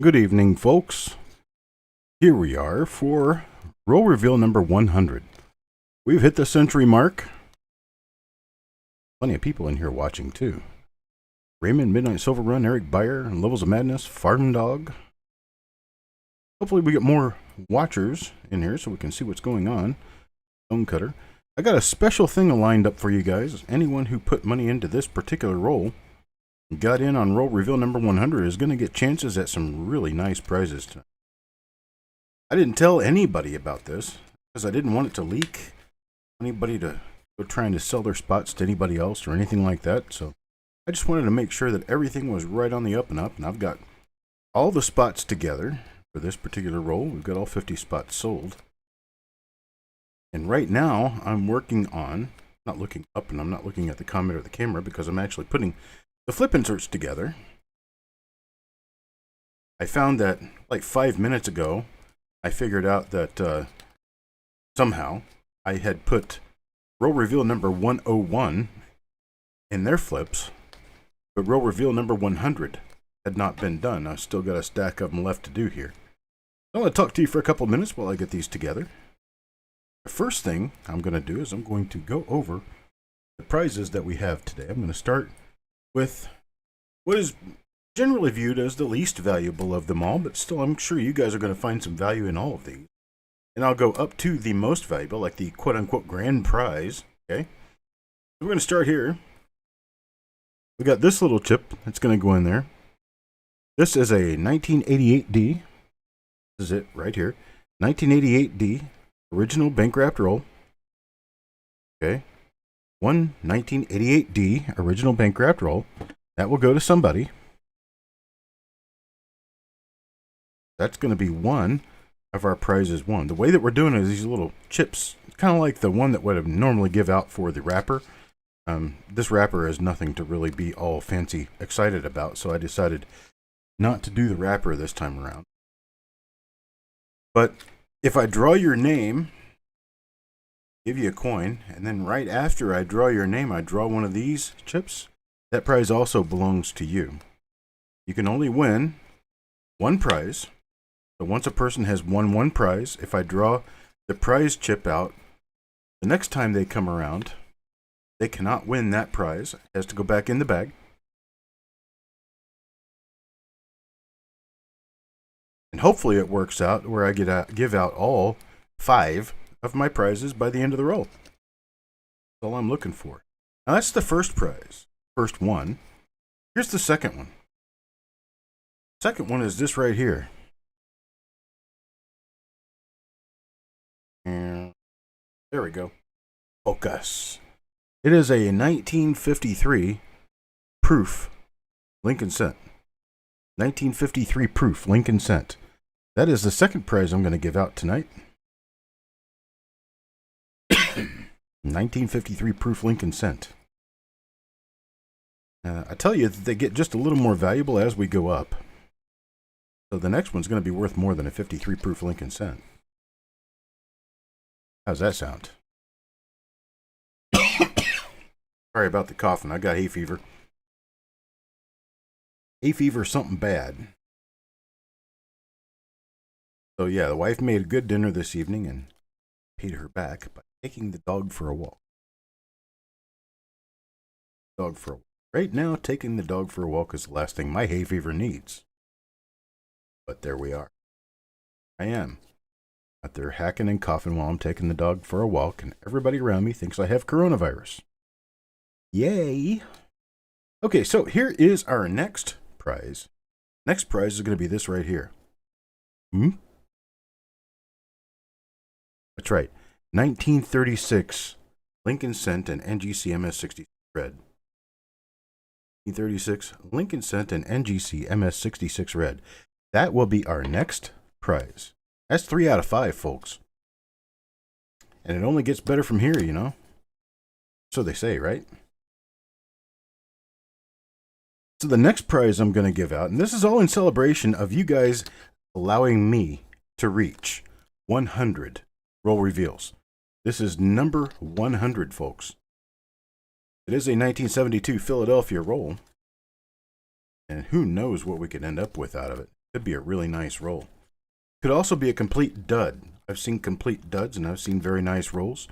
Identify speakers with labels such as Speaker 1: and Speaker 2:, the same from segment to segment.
Speaker 1: Good evening, folks. Here we are for roll reveal number 100. We've hit the century mark. Plenty of people in here watching, too. Raymond, Midnight Silver Run, Eric Beyer, Levels of Madness, Farm Dog. Hopefully we get more watchers in here so we can see what's going on. Stonecutter. I got a special thing lined up for you guys. Anyone who put money into this particular roll, got in on roll reveal number 100, is going to get chances at some really nice prizes tonight. I didn't tell anybody about this because I didn't want it to leak. Anybody to go trying to sell their spots to anybody else or anything like that. So I just wanted to make sure that everything was right on the up and up. And I've got all the spots together for this particular roll. We've got all 50 spots sold. And right now I'm working on, not looking up and I'm not looking at the comment or the camera because I'm actually putting the flip inserts together. I found that like 5 minutes ago, I figured out that somehow I had put roll reveal number 101 in their flips, but roll reveal number 100 had not been done. I've still got a stack of them left to do here. I want to talk to you for a couple of minutes while I get these together. The first thing I'm going to do is I'm going to go over the prizes that we have today. I'm going to start with what is generally viewed as the least valuable of them all, but still I'm sure you guys are going to find some value in all of these. And I'll go up to the most valuable, like the quote-unquote grand prize, okay? We're going to start here. We got this little chip that's going to go in there. This is a 1988D. This is it right here. 1988D, original bank wrapped roll. Okay. One 1988D, original bank wrapped roll. That will go to somebody. That's going to be one of our prizes won. The way that we're doing it is these little chips, kind of like the one that would normally give out for the wrapper. This wrapper is nothing to really be all fancy excited about, so I decided not to do the wrapper this time around. But if I draw your name, give you a coin, and then right after I draw your name, I draw one of these chips, that prize also belongs to you. You can only win one prize. So once a person has won one prize, if I draw the prize chip out, the next time they come around, they cannot win that prize. It has to go back in the bag. And hopefully it works out where I give out all 5 of my prizes by the end of the roll. That's all I'm looking for. Now that's the first prize, first one. Here's the second one. Second one is this right here. And there we go. Focus. It is a 1953 proof Lincoln cent. 1953 proof Lincoln cent. That is the second prize I'm going to give out tonight. 1953 proof Lincoln cent. I tell you that they get just a little more valuable as we go up. So the next one's going to be worth more than a 53 proof Lincoln cent. How's that sound? Sorry about the coughing. I got hay fever. Hay fever is something bad. So yeah, the wife made a good dinner this evening and paid her back by taking the dog for a walk. Right now, taking the dog for a walk is the last thing my hay fever needs. But there we are. I am out there hacking and coughing while I'm taking the dog for a walk, and everybody around me thinks I have coronavirus. Yay! Okay, so here is our next prize. Next prize is going to be this right here. That's right. 1936 Lincoln cent and NGC MS-66 red. 1936 Lincoln cent and NGC MS-66 red. That will be our next prize. That's 3 out of 5, folks. And it only gets better from here, you know. So they say, right? So the next prize I'm going to give out, and this is all in celebration of you guys allowing me to reach 100 roll reveals. This is number 100, folks. It is a 1972 Philadelphia roll. And who knows what we could end up with out of it. Could be a really nice roll. Could also be a complete dud. I've seen complete duds and I've seen very nice rolls.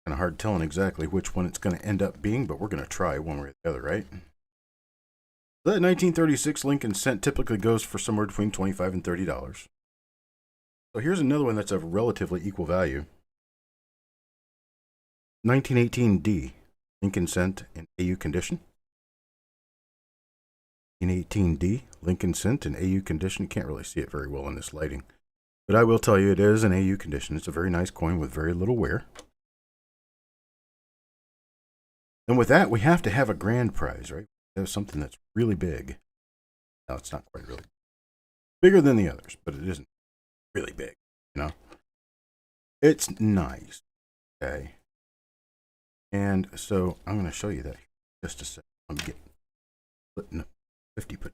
Speaker 1: Kind of hard telling exactly which one it's going to end up being, but we're going to try one way or the other, right? That 1936 Lincoln Cent typically goes for somewhere between $25 and $30. So here's another one that's of relatively equal value. 1918D Lincoln Cent in AU condition. 1918D Lincoln Cent in AU condition. You can't really see it very well in this lighting, but I will tell you it is in AU condition. It's a very nice coin with very little wear. And with that, we have to have a grand prize, right? We have something that's really big. No, it's not quite really bigger than the others, but it isn't really big, you know? It's nice, okay? And so I'm going to show you that here in just a second. Let me get 50 put.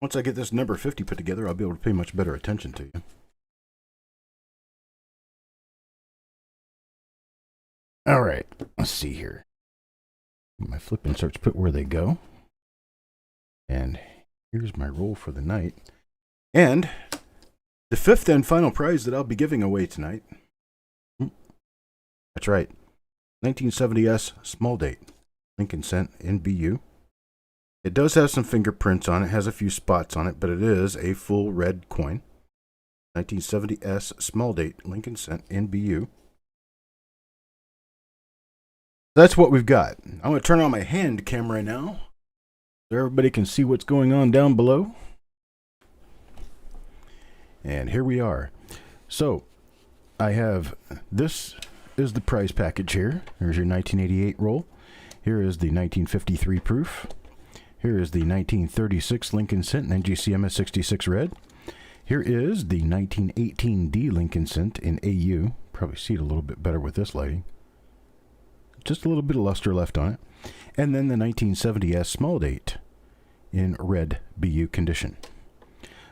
Speaker 1: Once I get this number 50 put together, I'll be able to pay much better attention to you. All right, let's see here. My flipping starts put where they go. And here's my roll for the night. And the fifth and final prize that I'll be giving away tonight. That's right. 1970S small date. Lincoln Cent in BU. It does have some fingerprints on it. Has a few spots on it, but it is a full red coin. 1970S small date. Lincoln Cent in BU. That's what we've got. I'm going to turn on my hand camera now so everybody can see what's going on down below. And here we are. So I have, this is the prize package here. Here's your 1988 roll. Here is the 1953 proof. Here is the 1936 Lincoln Cent and NGCMS 66 red. Here is the 1918D Lincoln Cent in AU. Probably see it a little bit better with this lighting. Just a little bit of luster left on it. And then the 1970S small date in red BU condition.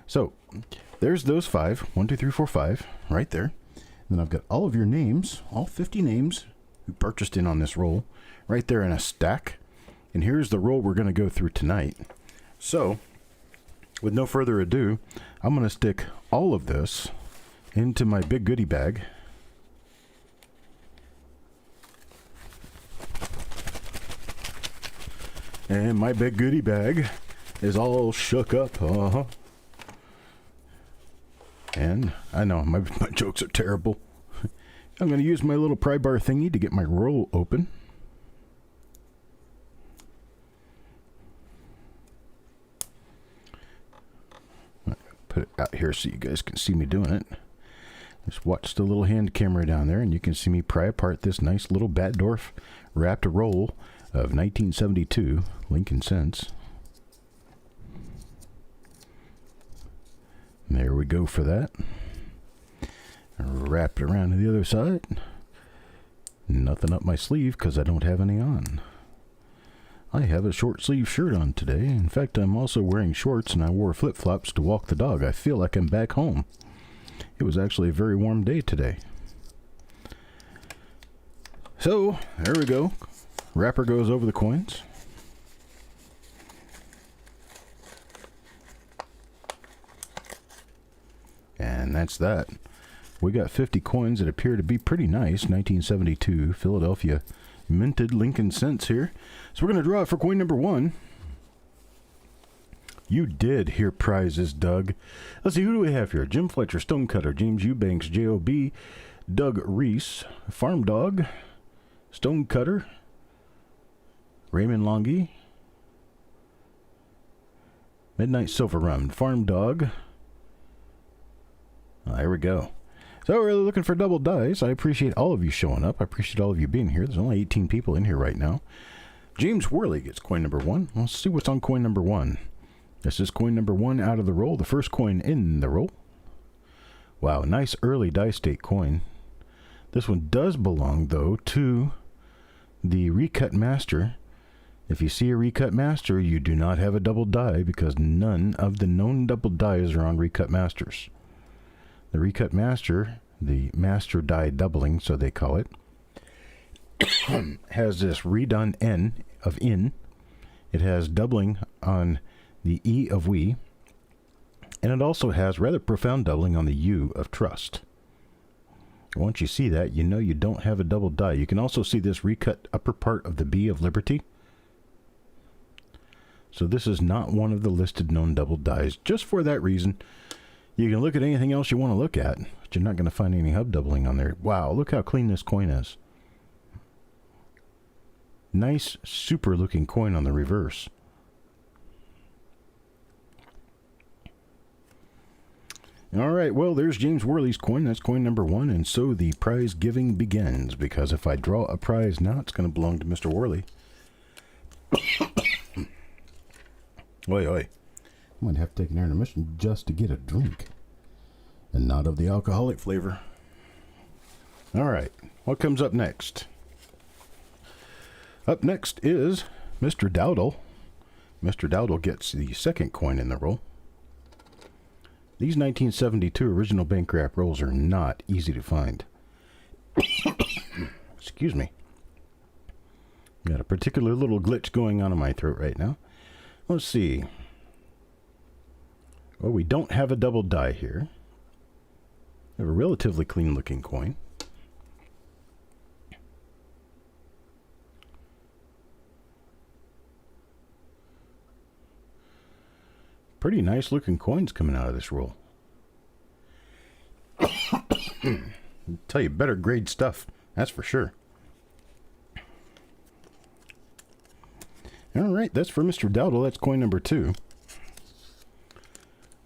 Speaker 1: So there's those 5. 1, 2, 3, 4, 5 right there. Then I've got all of your names, all 50 names who purchased in on this roll right there in a stack. And here's the roll we're going to go through tonight. So with no further ado, I'm going to stick all of this into my big goodie bag. And my big goodie bag is all shook up. And I know my jokes are terrible. I'm going to use my little pry bar thingy to get my roll open. Put it out here so you guys can see me doing it. Just watch the little hand camera down there and you can see me pry apart this nice little Batdorf wrapped roll of 1972 Lincoln Cents. And there we go for that. Wrap it around to the other side. Nothing up my sleeve because I don't have any on. I have a short sleeve shirt on today. In fact, I'm also wearing shorts and I wore flip-flops to walk the dog. I feel like I'm back home. It was actually a very warm day today. So, there we go. Wrapper goes over the coins. And that's that. We got 50 coins that appear to be pretty nice. 1972 Philadelphia minted Lincoln Cents here. So we're going to draw it for coin number 1. You did hear prizes, Doug. Let's see, who do we have here? Jim Fletcher, Stonecutter, James Eubanks, J.O.B., Doug Reese, Farm Dog, Stonecutter, Raymond Longy, Midnight Silver Rum, Farm Dog. There we go. So we're really looking for double dice. I appreciate all of you showing up. I appreciate all of you being here. There's only 18 people in here right now. James Worley gets coin number 1. Let's see what's on coin number 1. This is coin number 1 out of the roll. The first coin in the roll. Wow, nice early die state coin. This one does belong, though, to the Recut Master. If you see a Recut Master, you do not have a double die because none of the known double dies are on Recut Masters. The Recut Master, the Master Die Doubling, so they call it, has this redone N of in. It has doubling on
Speaker 2: the E of we, and it also has rather profound doubling on the U of trust. Once you see that, you know you don't have a double die. You can also see this recut upper part of the B of liberty. So this is not one of the listed known double dies. Just for that reason, you can look at anything else you want to look at, but you're not going to find any hub doubling on there. Wow, look how clean this coin is. Nice, super looking coin on the reverse. All right, well, there's James Worley's coin. That's coin number 1, and so the prize giving begins, because if I draw a prize now, it's going to belong to Mr. Worley. Oi, oi. I might have to take an intermission just to get a drink, and not of the alcoholic flavor. All right, what comes up next? Up next is Mr. Dowdle. Mr. Dowdle gets the second coin in the roll. These 1972 original bank wrap rolls are not easy to find. Excuse me. Got a particular little glitch going on in my throat right now. Let's see. Well, we don't have a double die here. We have a relatively clean looking coin. Pretty nice looking coins coming out of this roll. I'll tell you, better grade stuff, that's for sure. All right, that's for Mr. Dowdle. That's coin number 2.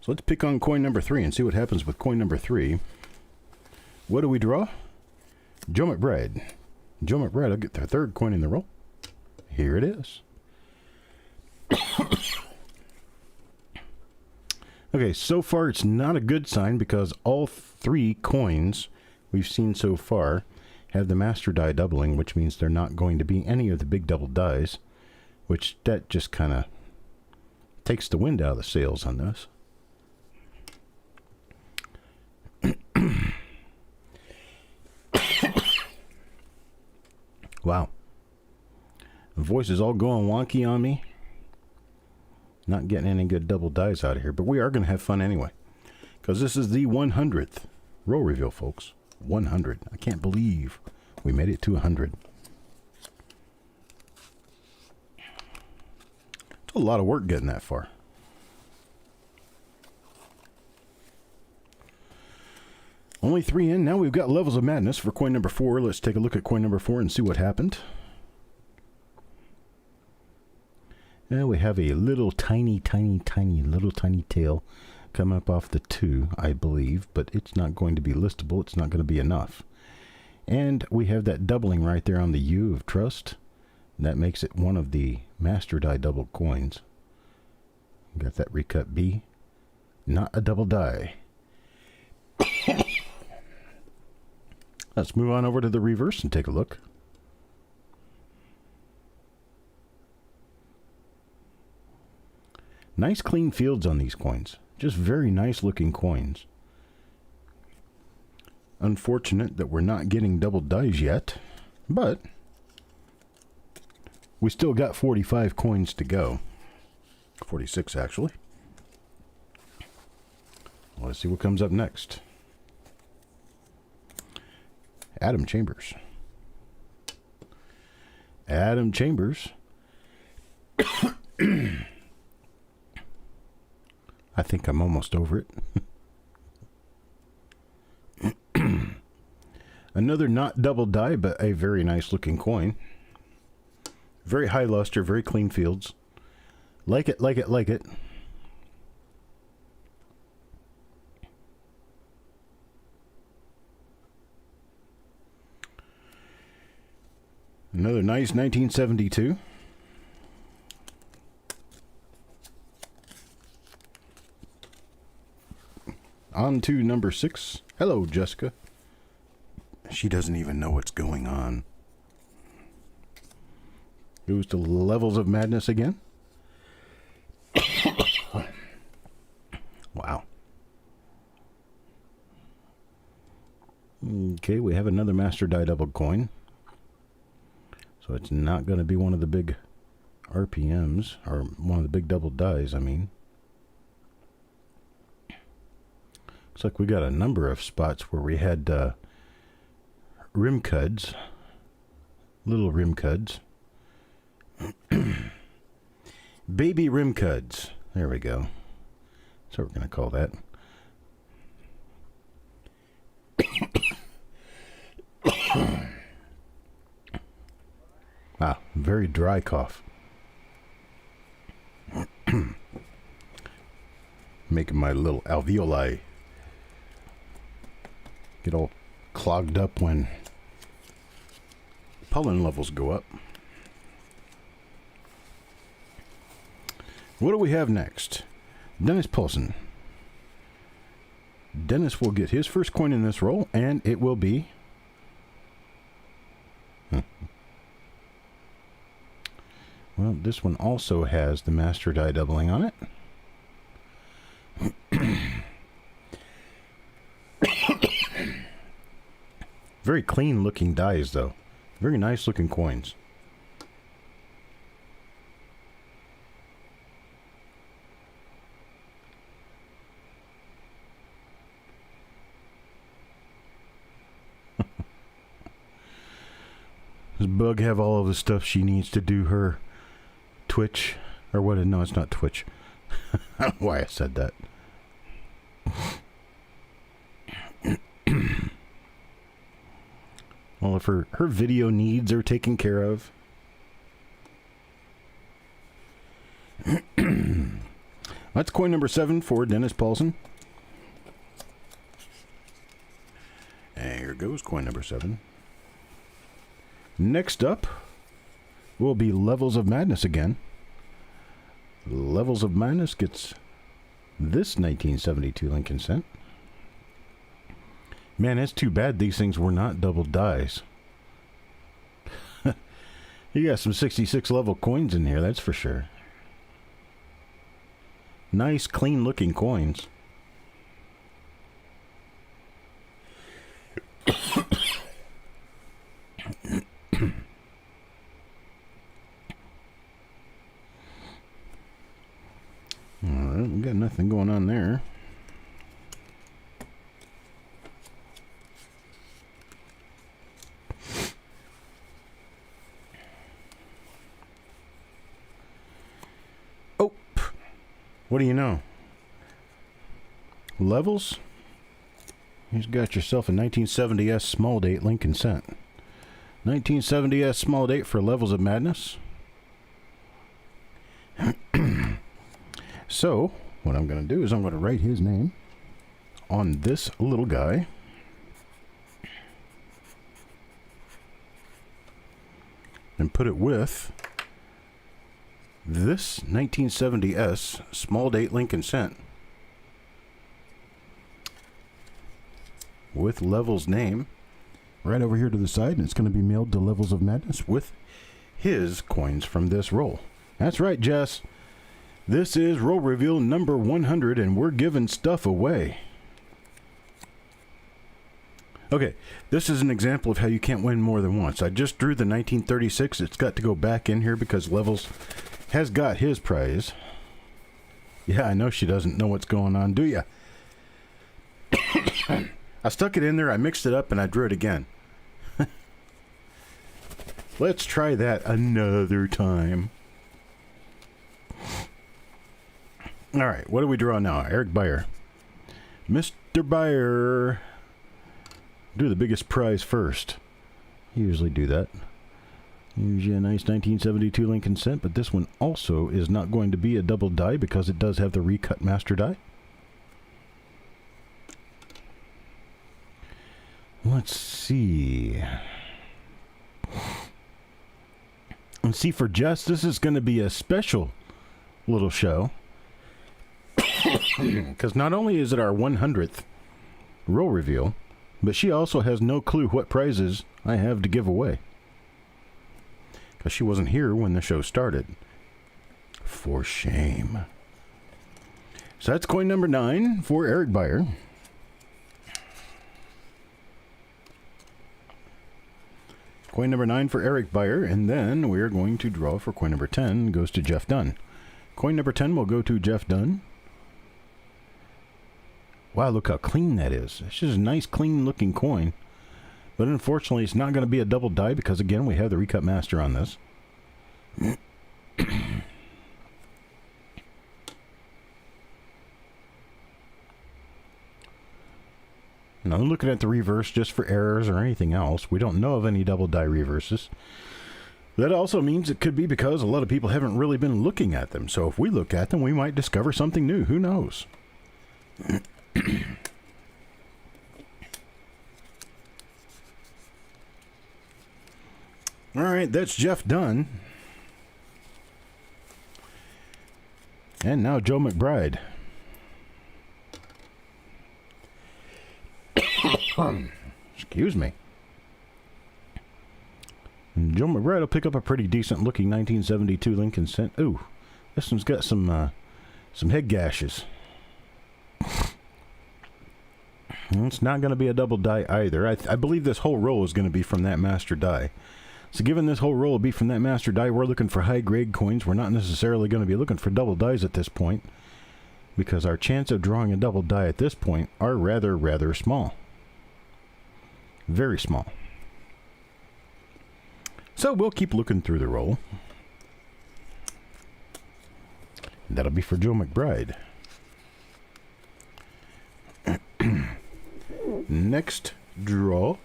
Speaker 2: So let's pick on coin number 3 and see what happens with coin number 3. What do we draw? Joe McBride. Joe McBride will get their third coin in the roll. Here it is. Okay, so far it's not a good sign because all 3 coins we've seen so far have the master die doubling, which means they're not going to be any of the big double dies, which that just kind of takes the wind out of the sails on this. Wow. The voice is all going wonky on me. Not getting any good double dies out of here, but we are going to have fun anyway, because this is the 100th roll reveal, folks. 100. I can't believe we made it to 100. It's a lot of work getting that far. Only 3 in. Now we've got Levels of Madness for coin number 4. Let's take a look at coin number 4 and see what happened. And we have a little tiny tail coming up off the 2, I believe, but it's not going to be listable. It's not going to be enough. And we have that doubling right there on the U of trust. That makes it one of the master die double coins. Got that recut B. Not a double die. Let's move on over to the reverse and take a look. Nice clean fields on these coins. Just very nice looking coins. Unfortunate that we're not getting double dies yet, but we still got 45 coins to go. 46 actually. Let's see what comes up next. Adam Chambers. Adam Chambers. I think I'm almost over it. Another not double die, but a very nice looking coin. Very high luster, very clean fields. Like it, like it, like it. Another nice 1972. On to number 6. Hello, Jessica. She doesn't even know what's going on. Goes to Levels of Madness again. Wow. Okay, we have another master die double coin. So it's not going to be one of the big RPMs, or one of the big double dies, I mean. Looks like we got a number of spots where we had rim cuds, little rim cuds. Baby rim cuds. There we go. That's what we're going to call that. Very dry cough. Making my little alveoli get all clogged up when pollen levels go up. What do we have next? Dennis Paulson. Dennis will get his first coin in this roll, and it will be... Well, this one also has the master die doubling on it. Very clean looking dies, though. Very nice looking coins. Does Bug have all of the stuff she needs to do her Twitch? Or what? No, it's not Twitch. I don't know why I said that. All of her video needs are taken care of. That's coin number 7 for Dennis Paulson. And here goes coin number 7. Next up will be Levels of Madness again. Levels of Madness gets this 1972 Lincoln Cent. Man, it's too bad these things were not double dies. You got some 66 level coins in here, that's for sure. Nice, clean looking coins. Alright, we got nothing going on there. Oh, what do you know? Levels? You've got yourself a 1970S small date Lincoln Cent. 1970S small date for Levels of Madness. So, what I'm going to do is I'm going to write his name on this little guy. And put it with this 1970S small date Lincoln Cent. With Levels' name right over here to the side, and it's going to be mailed to Levels of Madness with his coins from this roll. That's right, Jess. This is roll reveal number 100, and we're giving stuff away. Okay, this is an example of how you can't win more than once. I just drew the 1936. It's got to go back in here because Levels has got his prize. Yeah, I know she doesn't know what's going on, do ya? I stuck it in there, I mixed it up, and I drew it again. Let's try that another time. All right, what do we draw now? Eric Beyer. Mr. Beyer. Do the biggest prize first. Usually do that. Here's your nice 1972 Lincoln Cent, but this one also is not going to be a double die because it does have the recut master die. Let's see. And see, for Jess, this is going to be a special little show. Because not only is it our 100th roll reveal, but she also has no clue what prizes I have to give away. Because she wasn't here when the show started. For shame. So that's coin number 9 for Eric Beyer. Coin number 9 for Eric Beyer, and then we're going to draw for coin number 10. Goes to Jeff Dunn. Coin number 10 will go to Jeff Dunn. Wow, look how clean that is. It's just a nice, clean-looking coin. But unfortunately, it's not going to be a double die because, again, we have the Recut Master on this. Now, looking at the reverse just for errors or anything else. We don't know of any double die reverses. That also means it could be because a lot of people haven't really been looking at them. So if we look at them, we might discover something new. Who knows? All right, that's Jeff Dunn. And now Joe McBride. Excuse me. And Joe McBride will pick up a pretty decent looking 1972 Lincoln Cent. Ooh, this one's got some head gashes. It's not going to be a double die either. I believe this whole roll is going to be from that master die. So given this whole roll will be from that master die, we're looking for high grade coins. We're not necessarily going to be looking for double dies at this point, because our chance of drawing a double die at this point are rather small. Very small. So we'll keep looking through the roll. That'll be for Joe McBride. Next draw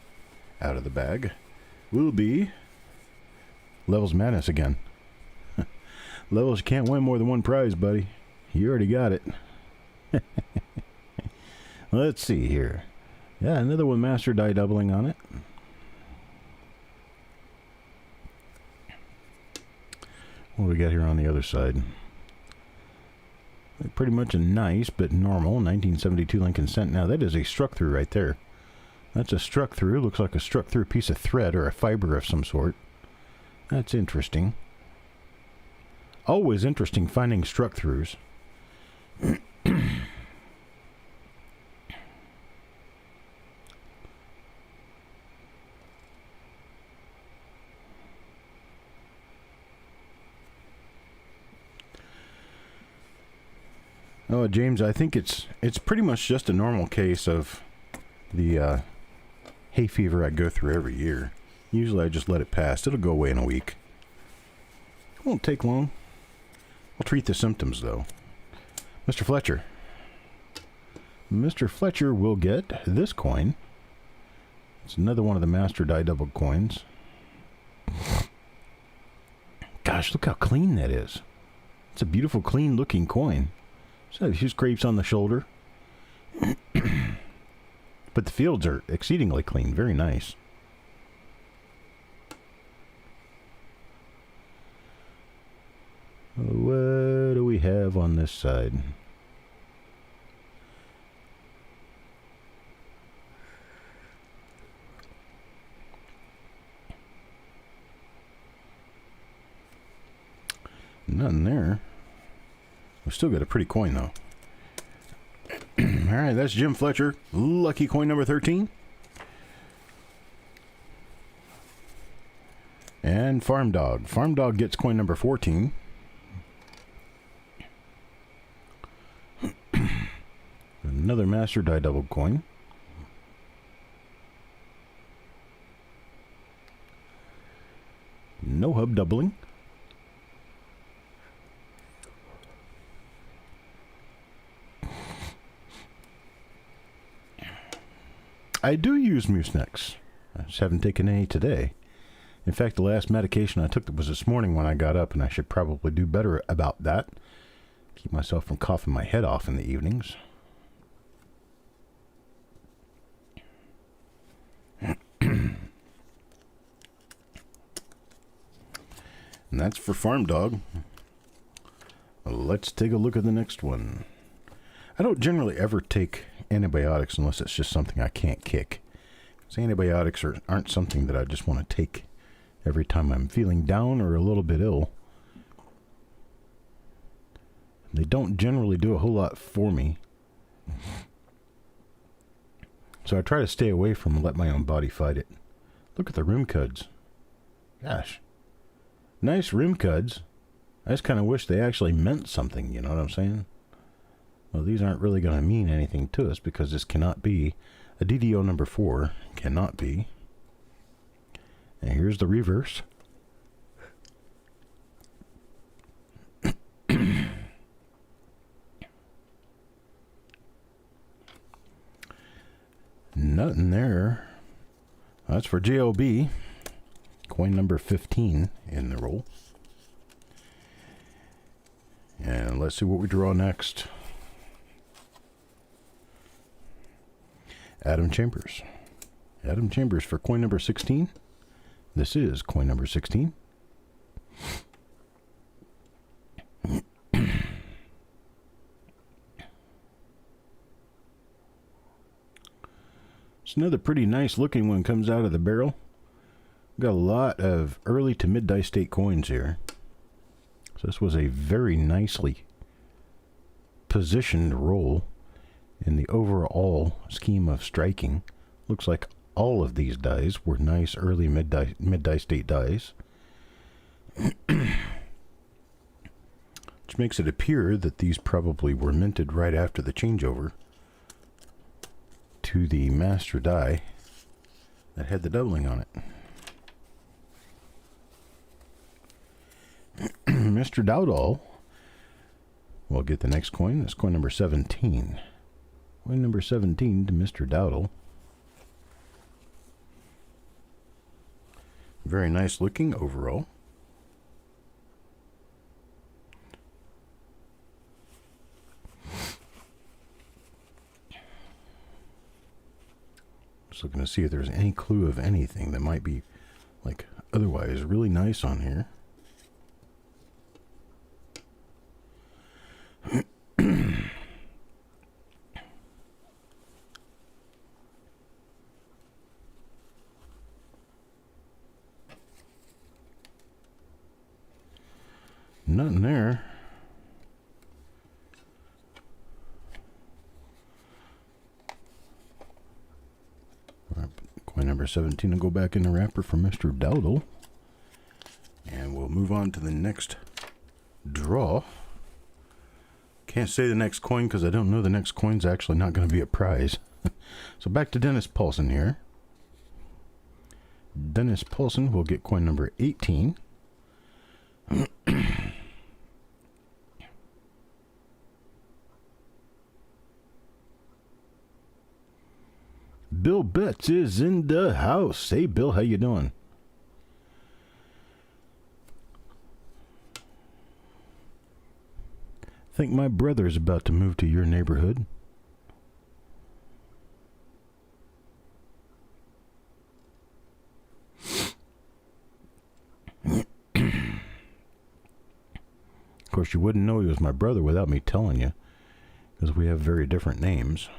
Speaker 2: out of the bag will be Levels Madness again. Levels, you can't win more than one prize, buddy. You already got it. Let's see here. Yeah, another one master die doubling on it. What do we got here on the other side? Pretty much a nice but normal 1972 Lincoln Cent. Now that is a struck through right there. That's a struck through. Looks like a struck through piece of thread or a fiber of some sort. That's interesting. Always interesting finding struck throughs. Oh, James, I think it's pretty much just a normal case of the hay fever I go through every year. Usually I just let it pass. It'll go away in a week. It won't take long. I'll treat the symptoms, though. Mr. Fletcher. Mr. Fletcher will get this coin. It's another one of the master die double coins. Gosh, look how clean that is. It's a beautiful, clean-looking coin. So a few scrapes on the shoulder. But the fields are exceedingly clean. Very nice. What do we have on this side? Nothing there. We still got a pretty coin, though. All right, that's Jim Fletcher. Lucky coin number 13. And Farm Dog. Farm Dog gets coin number 14. Another master die double coin. No hub doubling. I do use Mucinex. I just haven't taken any today. In fact, the last medication I took was this morning when I got up, and I should probably do better about that. Keep myself from coughing my head off in the evenings. And that's for Farm Dog. Let's take a look at the next one. I don't generally ever take antibiotics unless it's just something I can't kick. Because antibiotics aren't something that I just want to take every time I'm feeling down or a little bit ill. They don't generally do a whole lot for me. So I try to stay away from and let my own body fight it. Look at the rim cuds. Gosh. Nice rim cuds. I just kind of wish they actually meant something, you know what I'm saying? Well, these aren't really going to mean anything to us because this cannot be a DDO number 4. Cannot be. And here's the reverse. Nothing there. That's for JOB. Coin number 15 in the roll. And let's see what we draw next. Adam Chambers. Adam Chambers for coin number 16. This is coin number 16. It's another pretty nice looking one comes out of the barrel. Got a lot of early to mid die state coins here. So this was a very nicely positioned roll in the overall scheme of striking. Looks like all of these dies were nice early mid die state dies. Which makes it appear that these probably were minted right after the changeover to the master die that had the doubling on it. Mr. Dowdall will get the next coin. That's coin number 17. Coin number 17 to Mr. Dowdall. Very nice looking overall. Just looking to see if there's any clue of anything that might be like otherwise really nice on here. Nothing there. Coin number 17 will go back in the wrapper for Mr. Dowdall. And we'll move on to the next draw. Can't say the next coin because I don't know the next coin's actually not going to be a prize. So back to Dennis Paulson here. Dennis Paulson will get coin number 18. Bill Betts is in the house. Hey, Bill, how you doing? Think my brother's about to move to your neighborhood. Of course, you wouldn't know he was my brother without me telling you, because we have very different names.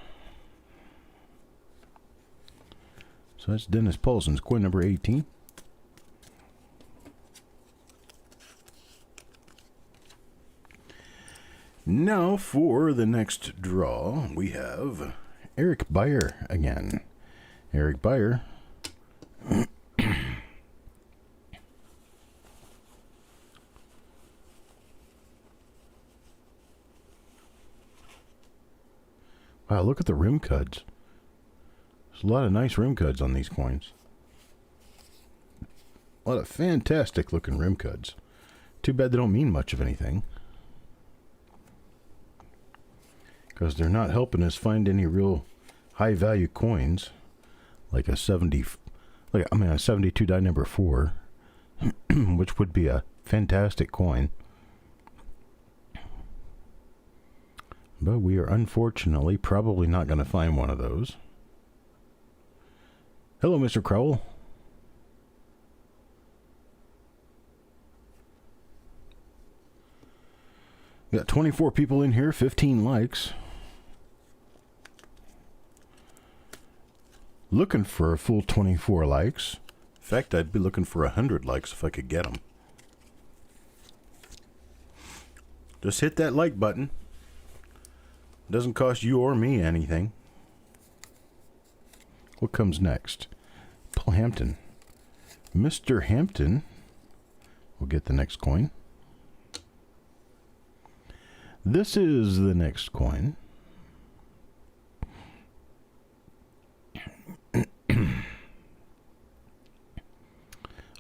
Speaker 2: So that's Dennis Paulson's coin number 18. Now for the next draw, we have Eric Beyer again. Eric Beyer. Wow, look at the rim cuds. There's a lot of nice rim cuds on these coins. A lot of fantastic looking rim cuds. Too bad they don't mean much of anything, because they're not helping us find any real high value coins like a 72 die number 4, which would be a fantastic coin. But we are unfortunately probably not going to find one of those. Hello, Mr. Crowell. We got 24 people in here, 15 likes. Looking for a full 24 likes. In fact, I'd be looking for 100 likes if I could get them. Just hit that like button. Doesn't cost you or me anything. What comes next? Paul Hampton. Mr. Hampton We'll get the next coin. This is the next coin.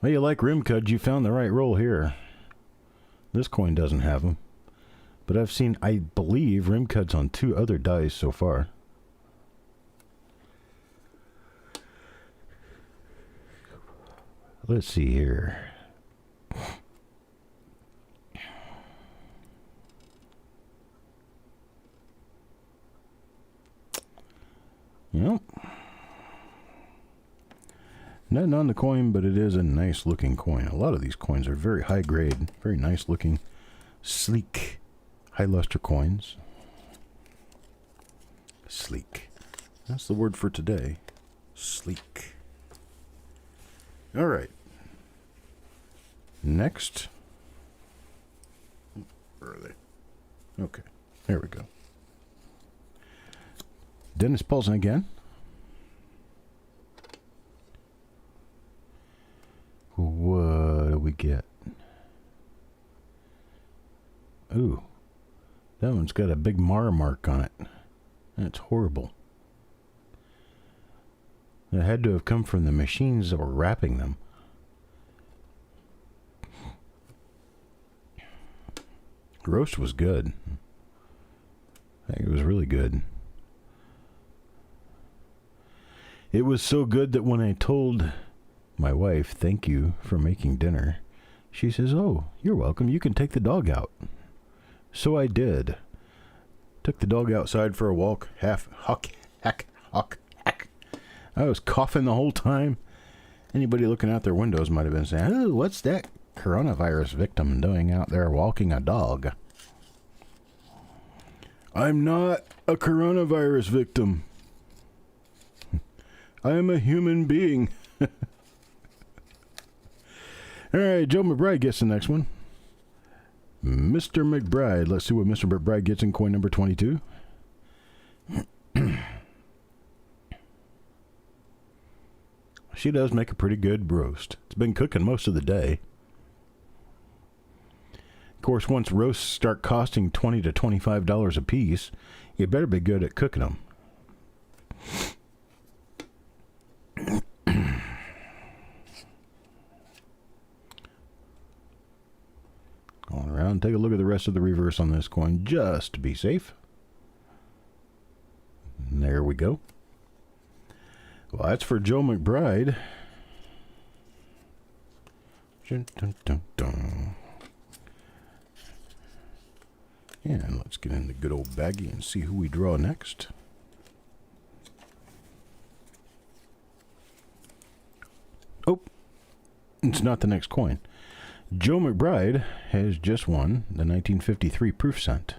Speaker 2: Well, you like rim cuds, you found the right roll here. This coin doesn't have them. But I've seen, I believe, rim cuds on 2 other dies so far. Let's see here. Yep. Nothing on the coin, but it is a nice looking coin. A lot of these coins are very high grade, very nice looking, sleek, high luster coins. Sleek. That's the word for today. Sleek. All right. Next. Where are they? Okay. There we go. Dennis Paulson again. What do we get? Ooh. That one's got a big Mar mark on it. That's horrible. It had to have come from the machines that were wrapping them. Roast was good. I think it was really good. It was so good that when I told my wife, thank you for making dinner, she says, oh, you're welcome. You can take the dog out. So I did. Took the dog outside for a walk. Hack. I was coughing the whole time. Anybody looking out their windows might have been saying, oh, what's that coronavirus victim doing out there walking a dog? I'm not a coronavirus victim. I am a human being. All right, Joe McBride gets the next one. Mr. McBride. Let's see what Mr. McBride gets in coin number 22. She does make a pretty good roast. It's been cooking most of the day. Of course, once roasts start costing $20 to $25 a piece, you better be good at cooking them. Going around, take a look at the rest of the reverse on this coin just to be safe. And there we go. Well, that's for Joe McBride. Dun, dun, dun, dun. And let's get in the good old baggie and see who we draw next. Oh, it's not the next coin. Joe McBride has just won the 1953 proof cent.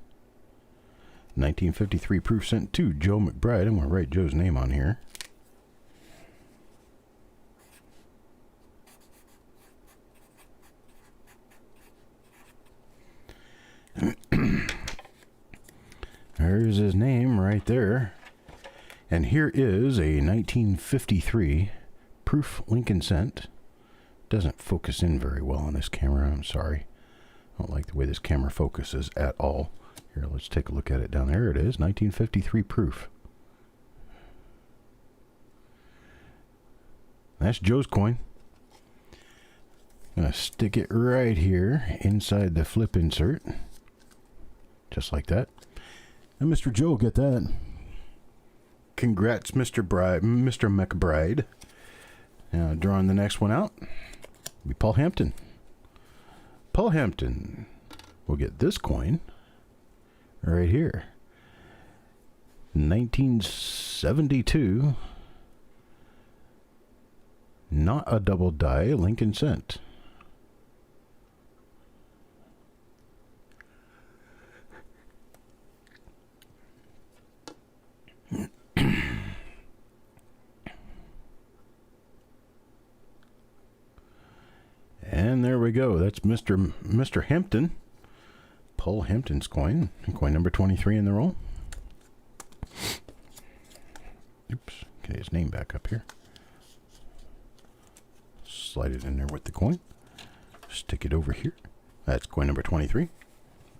Speaker 2: 1953 proof cent to Joe McBride. I'm going to write Joe's name on here. There's his name right there. And here is a 1953 proof Lincoln cent. Doesn't focus in very well on this camera. I'm sorry. I don't like the way this camera focuses at all. Here, let's take a look at it down there. It is 1953 proof. That's Joe's coin. I'm going to stick it right here inside the flip insert. Just like that. And Mr. Joe, get that. Congrats, Mr. McBride. Now, drawing the next one out will be Paul Hampton. Paul Hampton will get this coin right here. 1972. Not a double die Lincoln cent. And there we go. That's Mr. Hampton. Paul Hampton's coin. Coin number 23 in the roll. Oops. Get his name back up here. Slide it in there with the coin. Stick it over here. That's coin number 23.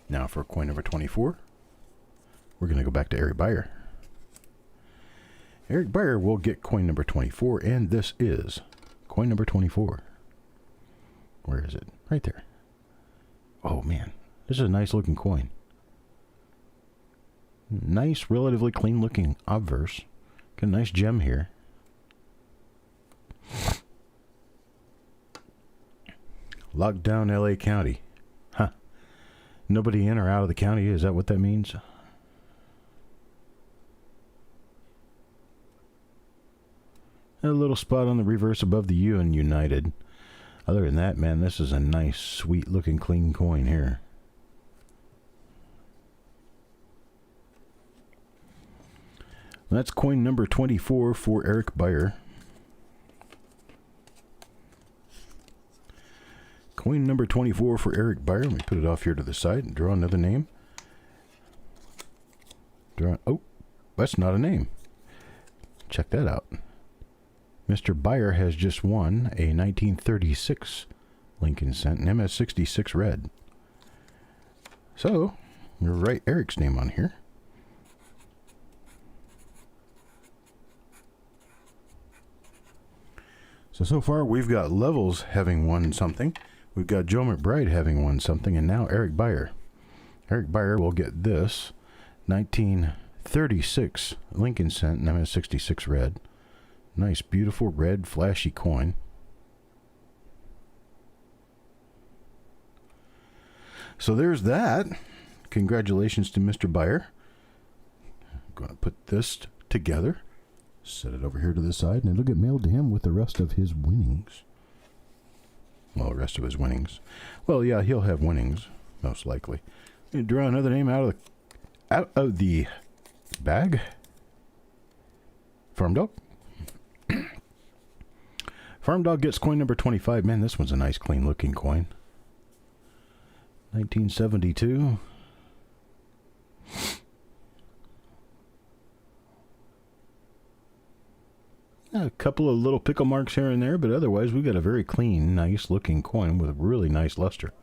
Speaker 2: Now for coin number 24, we're going to go back to Eric Beyer. Eric Beyer will get coin number 24, and this is coin number 24. Where is it? Right there. Oh, man. This is a nice looking coin. Nice, relatively clean looking obverse. Got a nice gem here. Lockdown LA County. Huh. Nobody in or out of the county. Is that what that means? A little spot on the reverse above the U in United. Other than that, man, this is a nice, sweet looking clean coin here. That's coin number 24 for Eric Beyer. Coin number 24 for Eric Beyer. Let me put it off here to the side and draw another name. Oh, that's not a name. Check that out. Mr. Beyer has just won a 1936 Lincoln Cent MS66 red. So, we'll write Eric's name on here. So far we've got Levels having won something. We've got Joe McBride having won something, and now Eric Beyer. Eric Beyer will get this 1936 Lincoln Cent MS66 red. Nice, beautiful, red, flashy coin. So there's that. Congratulations to Mr. Beyer. I'm going to put this together. Set it over here to the side, and it'll get mailed to him with the rest of his winnings. Well, the rest of his winnings. Well, yeah, he'll have winnings, most likely. Draw another name out of the bag. Farm Dog. Farm Dog gets coin number 25. Man, this one's a nice, clean looking coin. 1972. A couple of little pickle marks here and there, but otherwise we've got a very clean, nice looking coin with a really nice luster.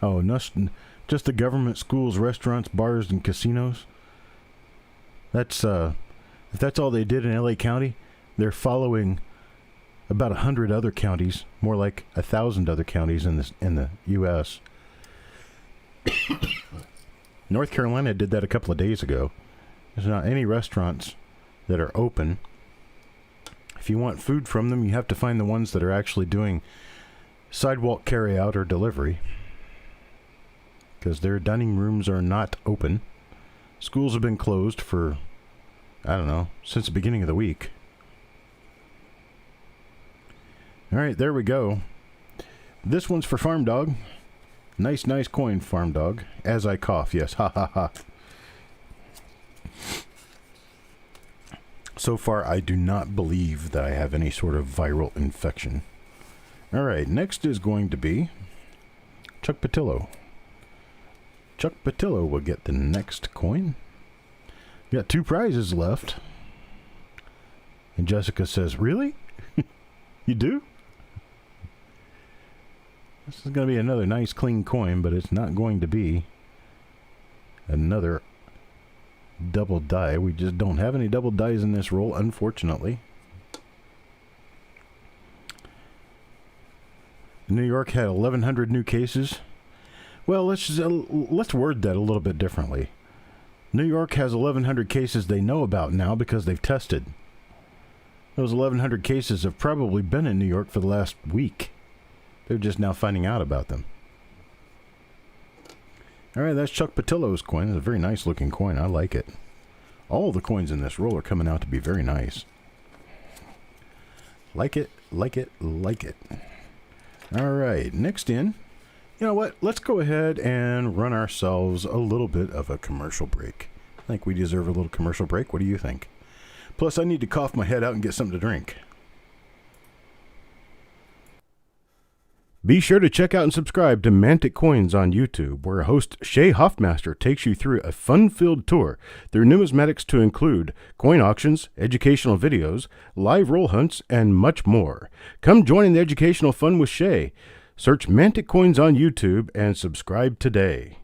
Speaker 2: Oh, just the government, schools, restaurants, bars, and casinos. That's if that's all they did in LA County, they're following about 100 other counties, more like 1,000 other counties in the U.S. North Carolina did that a couple of days ago. There's not any restaurants that are open. If you want food from them, you have to find the ones that are actually doing sidewalk carry-out or delivery, because their dining rooms are not open. Schools have been closed for, I don't know, since the beginning of the week. All right, there we go. This one's for Farm Dog. Nice, nice coin, Farm Dog. As I cough, yes. Ha, ha, ha. So far, I do not believe that I have any sort of viral infection. All right, next is going to be Chuck Patillo. Chuck Patillo will get the next coin. We got 2 prizes left. And Jessica says, really? You do? This is going to be another nice clean coin, but it's not going to be another double die. We just don't have any double dies in this roll, unfortunately. New York had 1,100 new cases. Well, let's word that a little bit differently. New York has 1,100 cases they know about now because they've tested. Those 1,100 cases have probably been in New York for the last week. They're just now finding out about them. All right, that's Chuck Patillo's coin. It's a very nice looking coin. I like it. All the coins in this roll are coming out to be very nice. Like it, like it, like it. All right, next in. You know what? Let's go ahead and run ourselves a little bit of a commercial break. I think we deserve a little commercial break. What do you think? Plus, I need to cough my head out and get something to drink. Be sure to check out and subscribe to Mantic Coins on YouTube, where host Shay Hoffmaster takes you through a fun-filled tour through numismatics to include coin auctions, educational videos, live roll hunts, and much more. Come join in the educational fun with Shay. Search Mantic Coins on YouTube and subscribe today.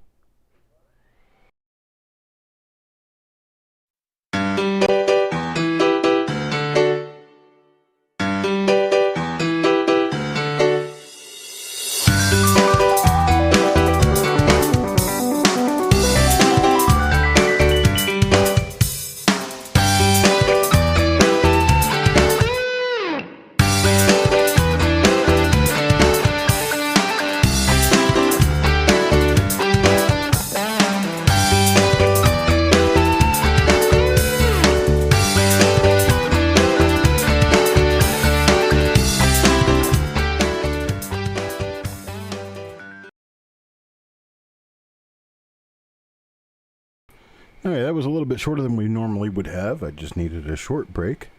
Speaker 2: All right, that was a little bit shorter than we normally would have. I just needed a short break.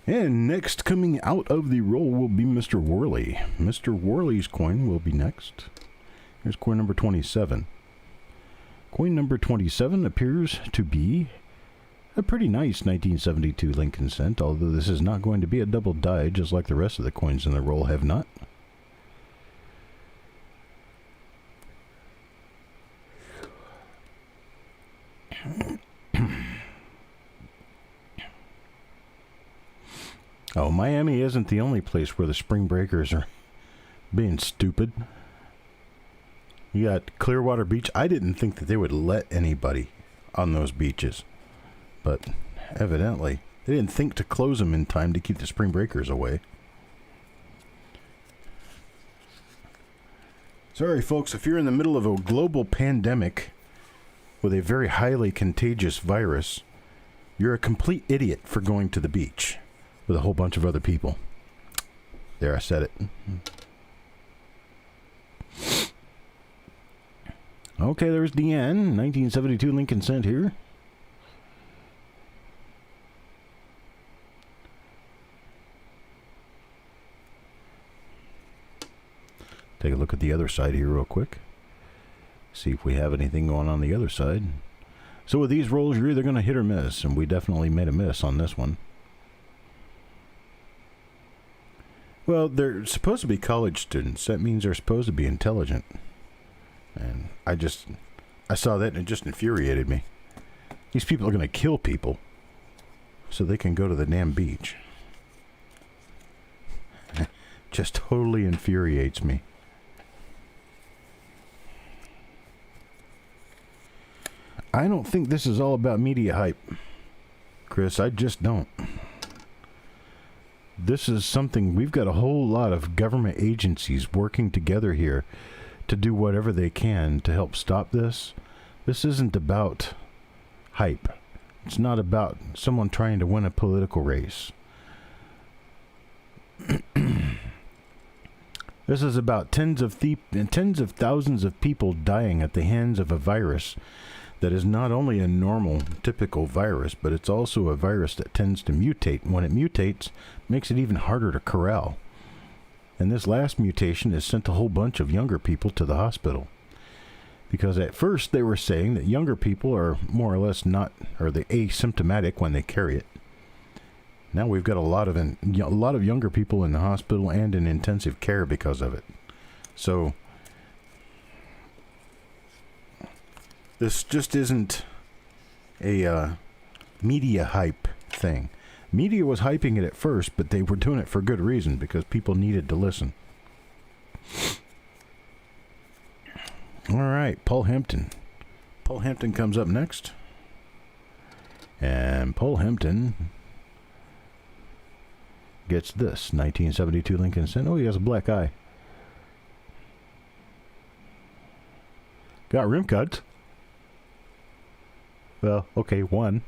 Speaker 2: And next coming out of the roll will be Mr. Worley. Mr. Worley's coin will be next. Here's coin number 27. Coin number 27 appears to be a pretty nice 1972 Lincoln cent, although this is not going to be a double die, just like the rest of the coins in the roll have not. Oh, Miami isn't the only place where the spring breakers are being stupid. You got Clearwater Beach. I didn't think that they would let anybody on those beaches, but evidently they didn't think to close them in time to keep the spring breakers away. Sorry, folks, if you're in the middle of a global pandemic with a very highly contagious virus, you're a complete idiot for going to the beach with a whole bunch of other people. There, I said it. Okay, there's Deanne, 1972 Lincoln cent here. Take a look at the other side here real quick. See if we have anything going on the other side. So with these rolls, you're either going to hit or miss, and we definitely made a miss on this one. Well, they're supposed to be college students. That means they're supposed to be intelligent. And I saw that and it just infuriated me. These people are going to kill people so they can go to the damn beach. Just totally infuriates me. I don't think this is all about media hype, Chris. I just don't. This is something, we've got a whole lot of government agencies working together here to do whatever they can to help stop this. This isn't about hype. It's not about someone trying to win a political race. This is about tens of thousands of people dying at the hands of a virus that is not only a normal, typical virus, but it's also a virus that tends to mutate. And when it mutates, it makes it even harder to corral. And this last mutation has sent a whole bunch of younger people to the hospital. Because at first they were saying that younger people are more or less not, or they're asymptomatic when they carry it. Now we've got a lot of younger people in the hospital and in intensive care because of it. So this just isn't a media hype thing. Media was hyping it at first, but they were doing it for good reason, because people needed to listen. All right, Paul Hampton. Paul Hampton comes up next. And Paul Hampton gets this 1972 Lincoln cent. Oh, he has a black eye. Got rim cuts. Well, okay, one.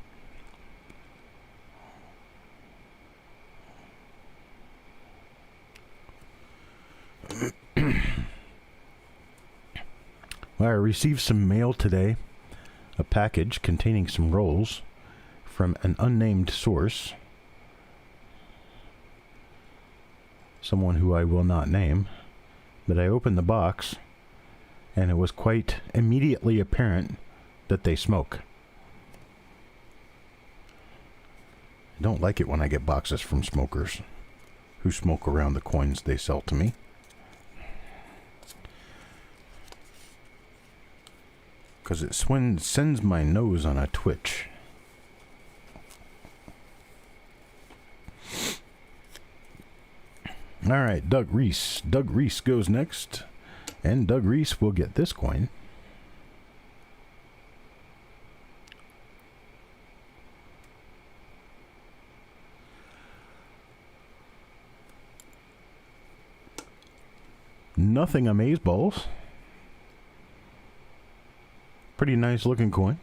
Speaker 2: Well, I received some mail today, a package containing some rolls from an unnamed source. someone who I will not name, but I opened the box, and it was quite immediately apparent that they smoke. I don't like it when I get boxes from smokers who smoke around the coins they sell to me. Because it sends my nose on a twitch. All right, Doug Reese. Doug Reese goes next. And Doug Reese will get this coin. Nothing amazeballs. Pretty nice looking coin.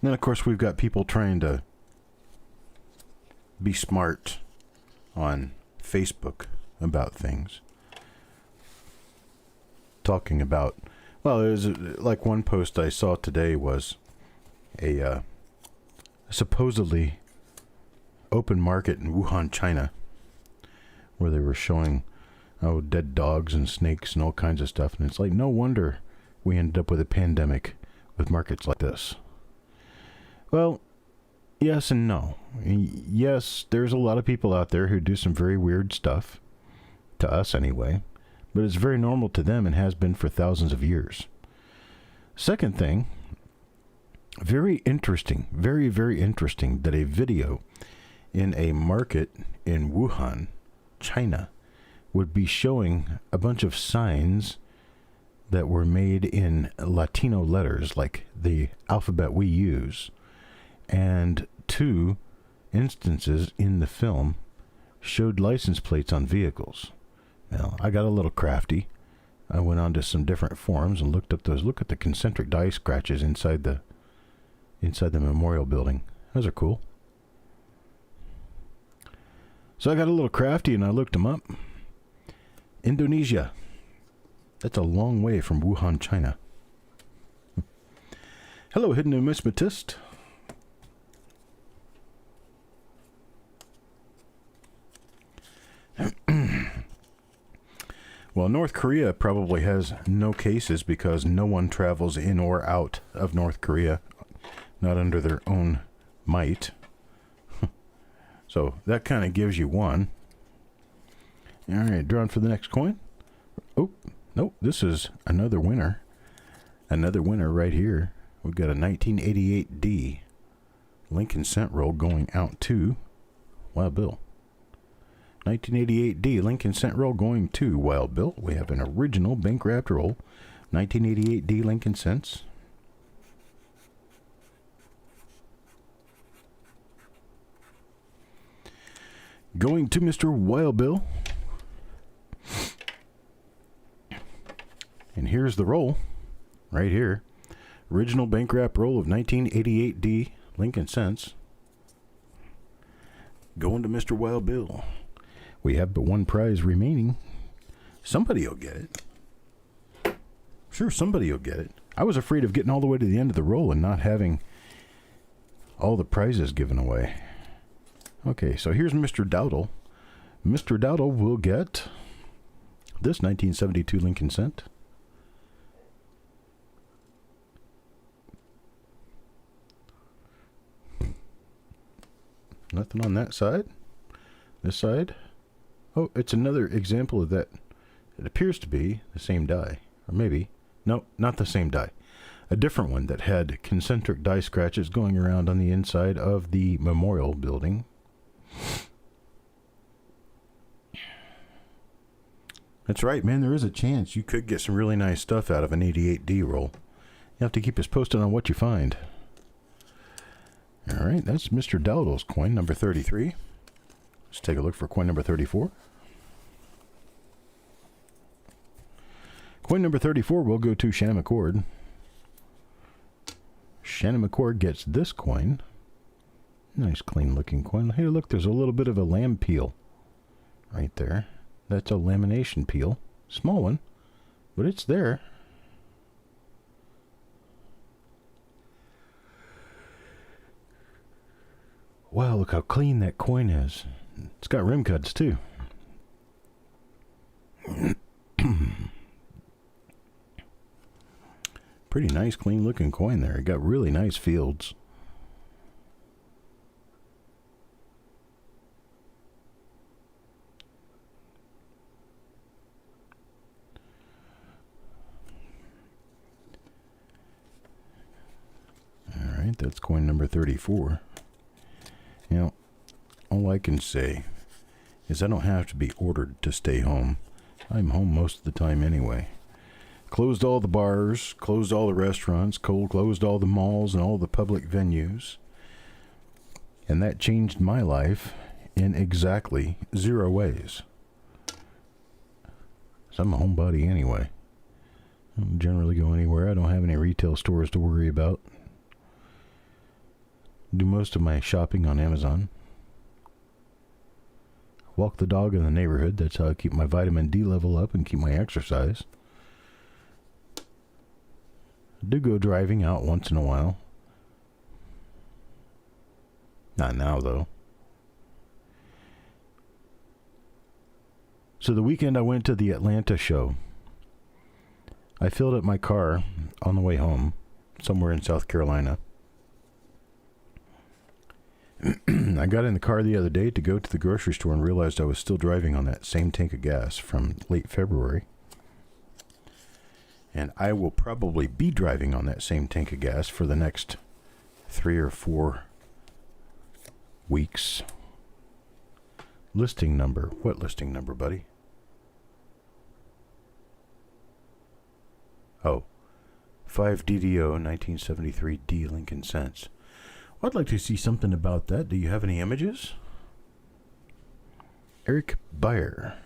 Speaker 2: And then, of course, we've got people trying to be smart on Facebook about things. Talking about, well, there's like one post I saw today was a supposedly open market in Wuhan, China, where they were showing dead dogs and snakes and all kinds of stuff. And it's like, no wonder we ended up with a pandemic with markets like this. Well, yes and no. Yes, there's a lot of people out there who do some very weird stuff, to us anyway, but it's very normal to them and has been for thousands of years. Second thing, very interesting, very, very interesting that a video in a market in Wuhan, China, would be showing a bunch of signs that were made in Latino letters, like the alphabet we use. And 2 instances in the film showed license plates on vehicles. Now, I got a little crafty. I went on to some different forums and looked up those. Look at the concentric die scratches inside the memorial building. Those are cool. So I got a little crafty and I looked them up. Indonesia. That's a long way from Wuhan, China. Hello, hidden numismatist. Well, North Korea probably has no cases because no one travels in or out of North Korea, not under their own might. So that kind of gives you one. All right, drawing for the next coin. Oh, nope, this is another winner. Another winner right here. We've got a 1988D Lincoln Cent roll going out to Wild Bill. 1988D Lincoln Cent roll going to Wild Bill. We have an original bank wrapped roll. 1988D Lincoln Cents. Going to Mr. Wild Bill. And here's the roll. Right here. Original bank wrap roll of 1988D Lincoln Cents. Going to Mr. Wild Bill. We have but one prize remaining. Somebody will get it. Sure, somebody will get it. I was afraid of getting all the way to the end of the roll and not having all the prizes given away. Okay, so here's Mr. Dowdle. Mr. Dowdle will get this 1972 Lincoln Cent. Nothing on that side. This side. Oh, it's another example of that. It appears to be the same die. Or maybe. No, not the same die. A different one that had concentric die scratches going around on the inside of the memorial building. That's right, man. There is a chance you could get some really nice stuff out of an 88D roll. You have to keep us posted on what you find. All right, that's Mr. Dowdle's coin, number 33. Let's take a look for coin number 34. Coin number 34 will go to Shannon McCord. Shannon McCord gets this coin. Nice clean looking coin. Hey, look, there's a little bit of a lamb peel right there. That's a lamination peel. Small one, but it's there. Wow, look how clean that coin is. It's got rim cuts too. Pretty nice, clean looking coin there. It got really nice fields. Alright, that's coin number 34. You know, all I can say is I don't have to be ordered to stay home. I'm home most of the time anyway. Closed all the bars, closed all the restaurants, closed all the malls and all the public venues. And that changed my life in exactly 0 ways. So I'm a homebody anyway. I don't generally go anywhere. I don't have any retail stores to worry about. Do most of my shopping on Amazon. Walk the dog in the neighborhood. That's how I keep my vitamin D level up and keep my exercise. Do go driving out once in a while. Not now, though. So the weekend I went to the Atlanta show. I filled up my car on the way home, somewhere in South Carolina. I got in the car the other day to go to the grocery store and realized I was still driving on that same tank of gas from late February. And I will probably be driving on that same tank of gas for the next 3 or 4 weeks. Listing number. What listing number, buddy? Oh, 5DDO 1973D Lincoln Cents. Well, I'd like to see something about that. Do you have any images? Eric Beyer.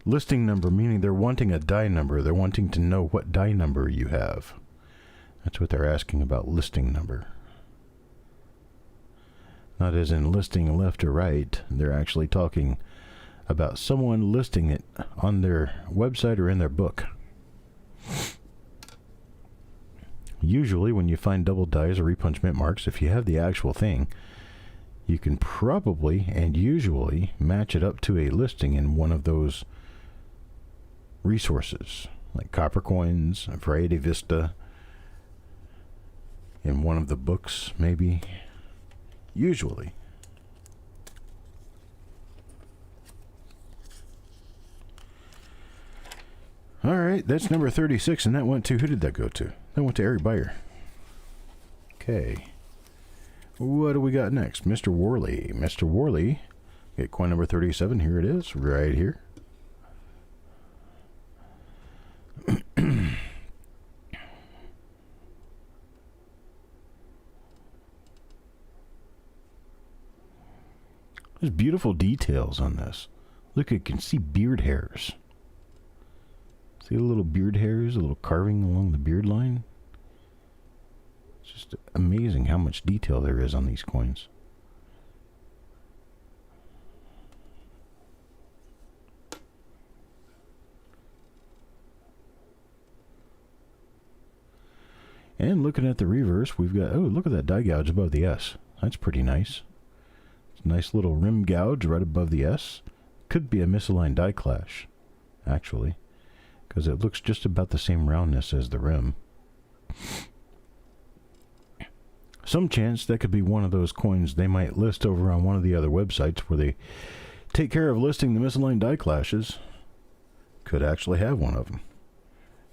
Speaker 2: Listing number, meaning they're wanting a die number. They're wanting to know what die number you have. That's what they're asking about listing number. Not as in listing left or right. They're actually talking about someone listing it on their website or in their book. Usually when you find double dies or repunchment marks, if you have the actual thing, you can probably and usually match it up to a listing in one of those resources, like Copper Coins, Variety Vista, in one of the books, maybe. Usually. All right, that's number 36, and that went to, who did that go to? That went to Eric Beyer. Okay. What do we got next? Mr. Worley. Mr. Worley, get coin number 37. Here it is, right here. There's beautiful details on this. Look, you can see beard hairs. See the little beard hairs, a little carving along the beard line? It's just amazing how much detail there is on these coins. And looking at the reverse, we've got, oh, look at that die gouge above the S. That's pretty nice. It's a nice little rim gouge right above the S. Could be a misaligned die clash, actually, because it looks just about the same roundness as the rim. Some chance that could be one of those coins they might list over on one of the other websites where they take care of listing the misaligned die clashes. Could actually have one of them.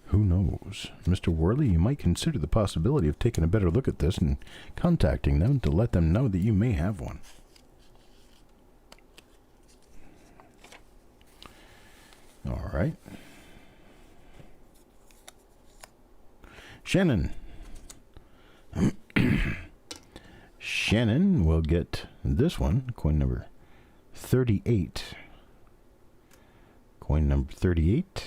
Speaker 2: Who knows? Mr. Worley, you might consider the possibility of taking a better look at this and contacting them to let them know that you may have one. All right. Shannon. Shannon will get this one, coin number 38. Coin number 38.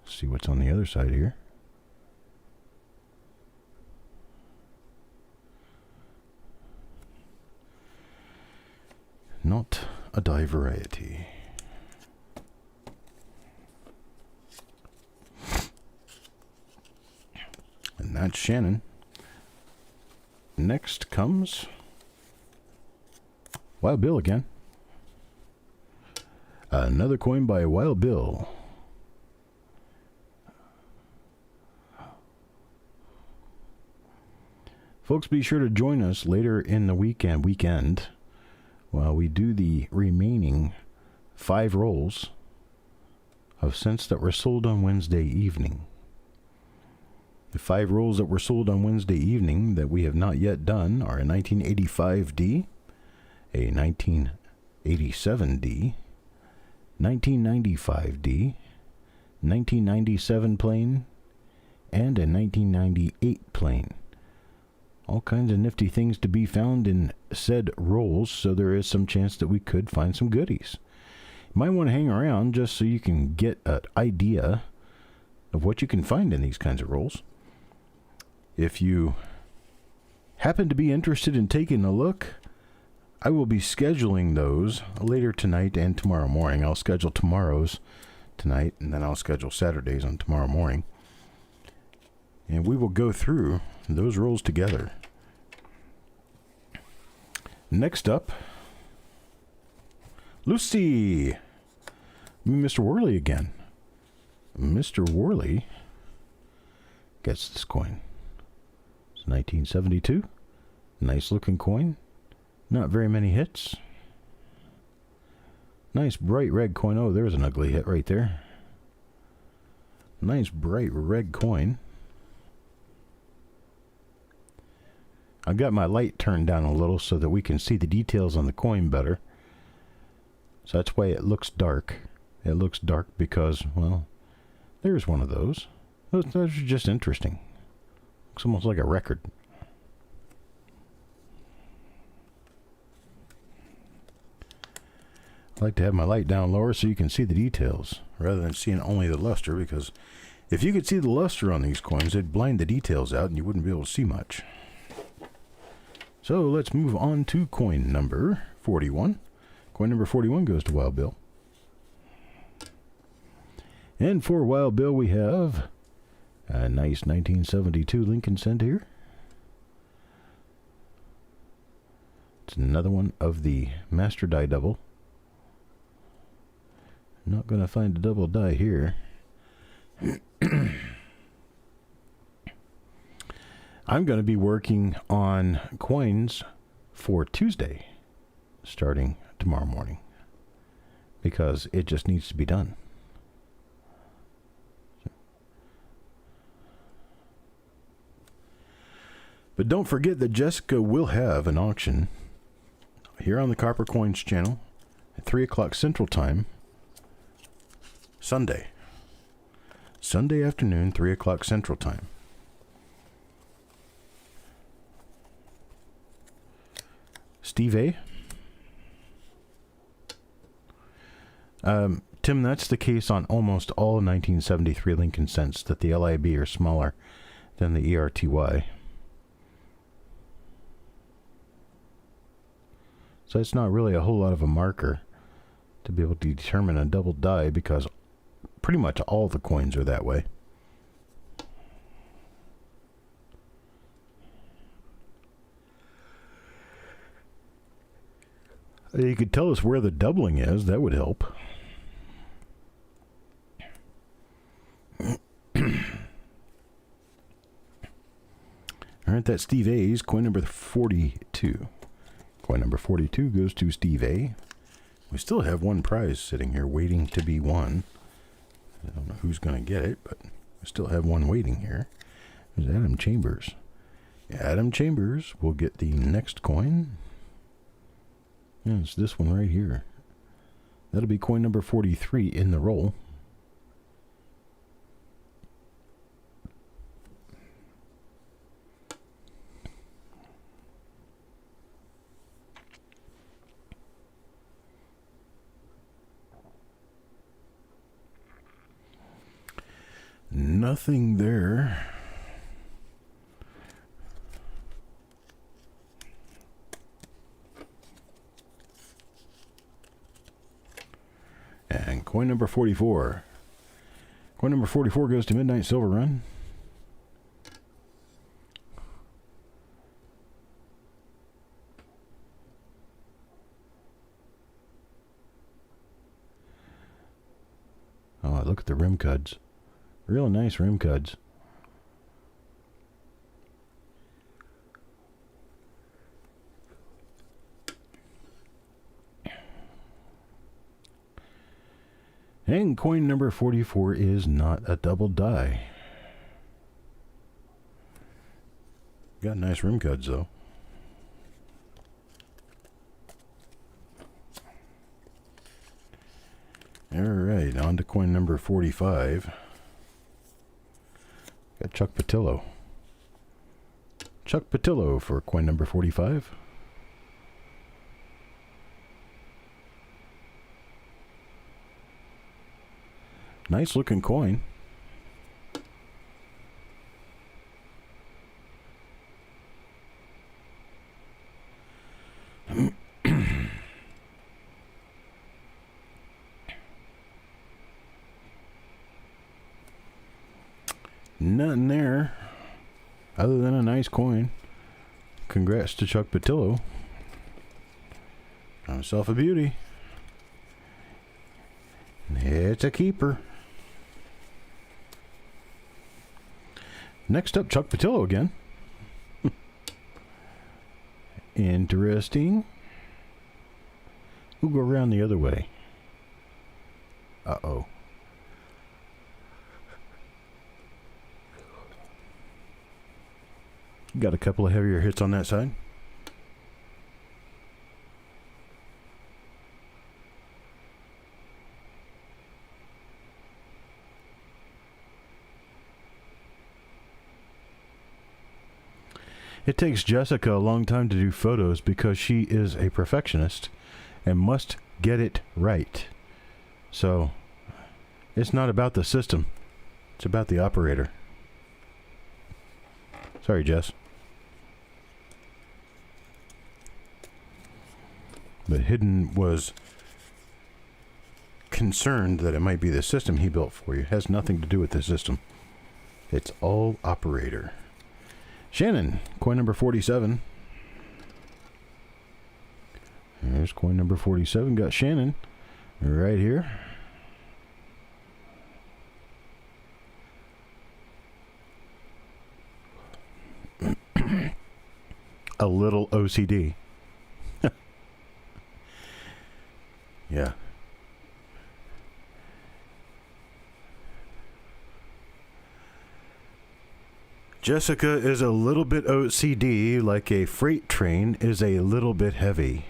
Speaker 2: See what's on the other side here. And that's Shannon. Next comes Wild Bill again. Another coin by Wild Bill. Folks, be sure to join us later in the weekend while we do the remaining 5 rolls of cents that were sold on Wednesday evening. The 5 rolls that were sold on Wednesday evening that we have not yet done are a 1985D, a 1987D, 1995D, 1997 plane, and a 1998 plane. All kinds of nifty things to be found in said rolls, so there is some chance that we could find some goodies. You might want to hang around just so you can get an idea of what you can find in these kinds of rolls. If you happen to be interested in taking a look, I will be scheduling those later tonight and tomorrow morning. I'll schedule tomorrow's tonight, and then I'll schedule Saturdays on tomorrow morning. And we will go through those rolls together. Next up, Lucy. Mr. Worley again. Mr. Worley gets this coin. It's 1972. Nice looking coin. Not very many hits. Nice bright red coin. Oh, there's an ugly hit right there. Nice bright red coin. I've got my light turned down a little so that we can see the details on the coin better. So that's why it looks dark. It looks dark because, well, there's one of those. Those are just interesting. Looks almost like a record. I like to have my light down lower so you can see the details rather than seeing only the luster, because if you could see the luster on these coins, it'd blind the details out and you wouldn't be able to see much. So let's move on to coin number 41. Coin number 41 goes to Wild Bill. And for Wild Bill, we have a nice 1972 Lincoln cent here. It's another one of the Master Die Double. Not going to find a double die here. I'm going to be working on coins for Tuesday, starting tomorrow morning, because it just needs to be done. But don't forget that Jessica will have an auction here on the Copper Coins channel at 3 o'clock Central Time, Sunday afternoon, 3 o'clock Central Time. Steve A. Tim, that's the case on almost all 1973 Lincoln cents, that the LIB are smaller than the ERTY. So it's not really a whole lot of a marker to be able to determine a double die, because pretty much all the coins are that way. You could tell us where the doubling is. That would help. All right, that's Steve A's coin number 42. Coin number 42 goes to Steve A. We still have one prize sitting here waiting to be won. I don't know who's going to get it, but we still have one waiting here. There's Adam Chambers. Adam Chambers will get the next coin. Yeah, it's this one right here. That'll be coin number 43 in the roll. Nothing there. And coin number 44. Coin number 44 goes to Midnight Silver Run. at the rim cuds. Real nice rim cuds. And coin number 44 is not a double die. Got nice rim cuds though. Alright, on to coin number 45. Got Chuck Patillo. Chuck Patillo for coin number 45. Nice looking coin. Nothing there other than a nice coin. Congrats to Chuck Patillo. Got himself a beauty. It's a keeper. Next up, Chuck Patillo again. Interesting. We'll go around the other way. Uh-oh. Got a couple of heavier hits on that side. It takes Jessica a long time to do photos because she is a perfectionist and must get it right. So, it's not about the system. It's about the operator. Sorry, Jess. But Hidden was concerned that it might be the system he built for you. It has nothing to do with the system. It's all operator. Shannon, coin number 47. There's coin number 47. Got Shannon right here. A little OCD. Yeah. Jessica is a little bit OCD, like a freight train is a little bit heavy.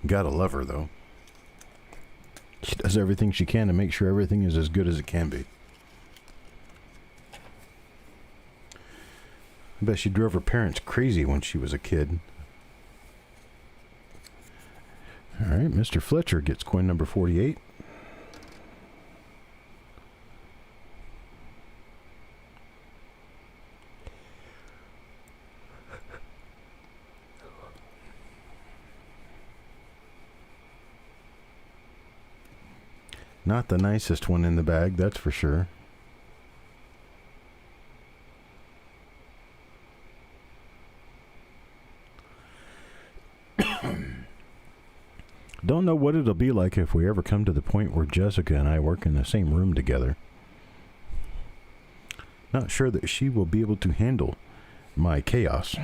Speaker 2: Gotta love her, though. She does everything she can to make sure everything is as good as it can be. I bet she drove her parents crazy when she was a kid. All right, Mr. Fletcher gets coin number 48. Not the nicest one in the bag, that's for sure. Don't know what it'll be like if we ever come to the point where Jessica and I work in the same room together. Not sure that she will be able to handle my chaos.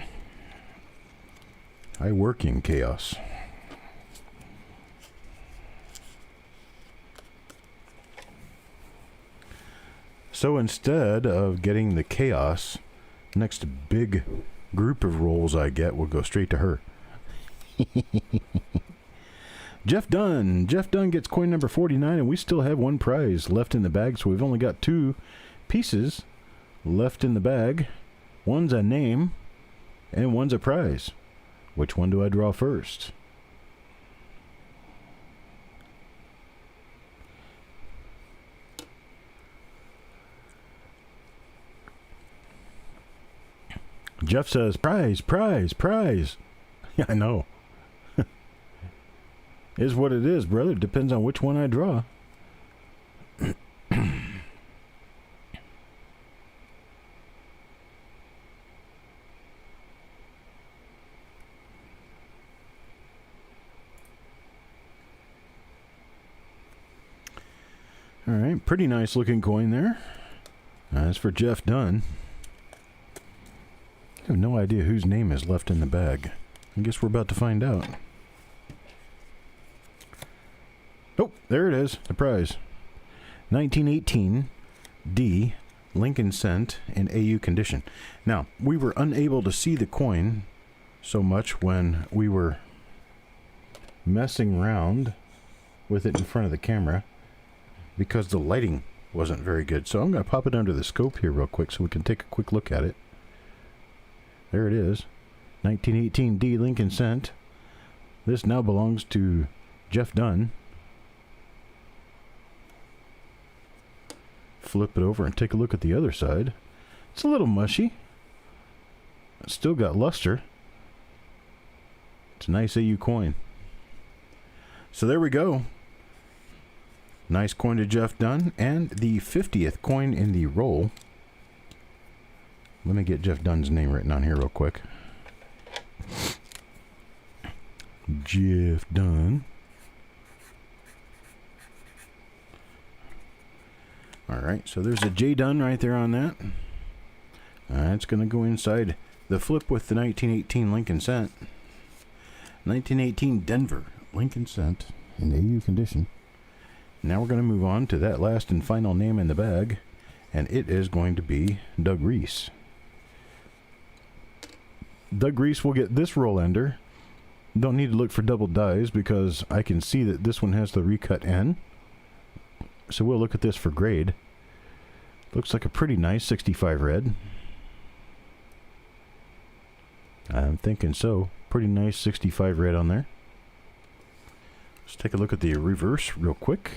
Speaker 2: I work in chaos. So instead of getting the chaos, next big group of rolls I get will go straight to her. Jeff Dunn. Jeff Dunn gets coin number 49, and we still have one prize left in the bag, so we've only got two pieces left in the bag. One's a name, and one's a prize. Which one do I draw first? Jeff says, prize, prize, prize. Yeah, I know. Is what it is, brother. Depends on which one I draw. All right, pretty nice looking coin there. That's for Jeff Dunn. I have no idea whose name is left in the bag. I guess we're about to find out. Oh, there it is, the prize. 1918 D Lincoln cent in AU condition. Now, we were unable to see the coin so much when we were messing around with it in front of the camera because the lighting wasn't very good. So I'm going to pop it under the scope here real quick so we can take a quick look at it. There it is. 1918 D Lincoln cent. This now belongs to Jeff Dunn. Flip it over and take a look at the other side. It's a little mushy. It's still got luster. It's a nice AU coin. So there we go. Nice coin to Jeff Dunn, and the 50th coin in the roll. Let me get Jeff Dunn's name written on here real quick. Jeff Dunn. Alright, so there's a J Dunn right there on that. It's going to go inside the flip with the 1918 Lincoln cent. 1918 Denver Lincoln cent in AU condition. Now we're going to move on to that last and final name in the bag, and it is going to be Doug Reese. Doug Reese will get this roll ender. Don't need to look for double dies because I can see that this one has the recut N. So we'll look at this for grade. Looks like a pretty nice 65 red. I'm thinking so. Pretty nice 65 red on there. Let's take a look at the reverse real quick.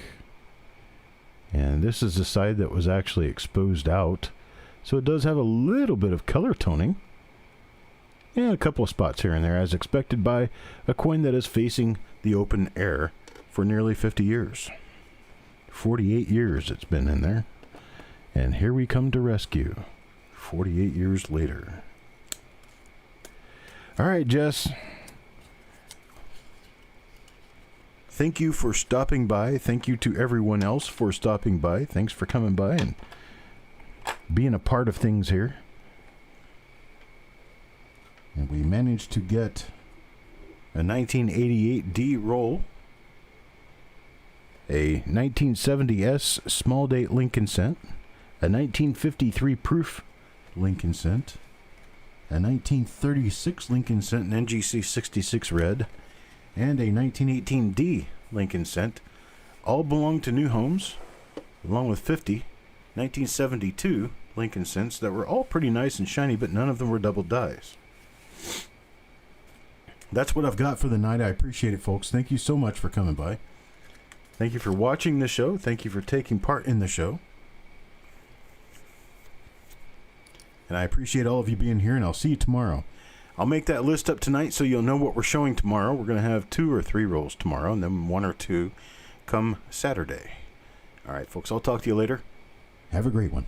Speaker 2: And this is the side that was actually exposed out. So it does have a little bit of color toning. And a couple of spots here and there, as expected by a coin that is facing the open air for nearly 50 years. 48 years it's been in there. And here we come to rescue. 48 years later. All right, Jess. Thank you for stopping by. Thank you to everyone else for stopping by. Thanks for coming by and being a part of things here. And we managed to get a 1988 D roll, a 1970S small date Lincoln cent, a 1953 proof Lincoln cent, a 1936 Lincoln cent in NGC 66 red, and a 1918 D Lincoln cent. All belong to New Homes, along with 50 1972 Lincoln cents that were all pretty nice and shiny, but none of them were double dies. That's what I've got for the night. I appreciate it, folks. Thank you so much for coming by. Thank you for watching the show. Thank you for taking part in the show. And I appreciate all of you being here, and I'll see you tomorrow. I'll make that list up tonight so you'll know what we're showing tomorrow. We're going to have 2 or 3 rolls tomorrow, and then 1 or 2 come Saturday. All right, folks, I'll talk to you later. Have a great one.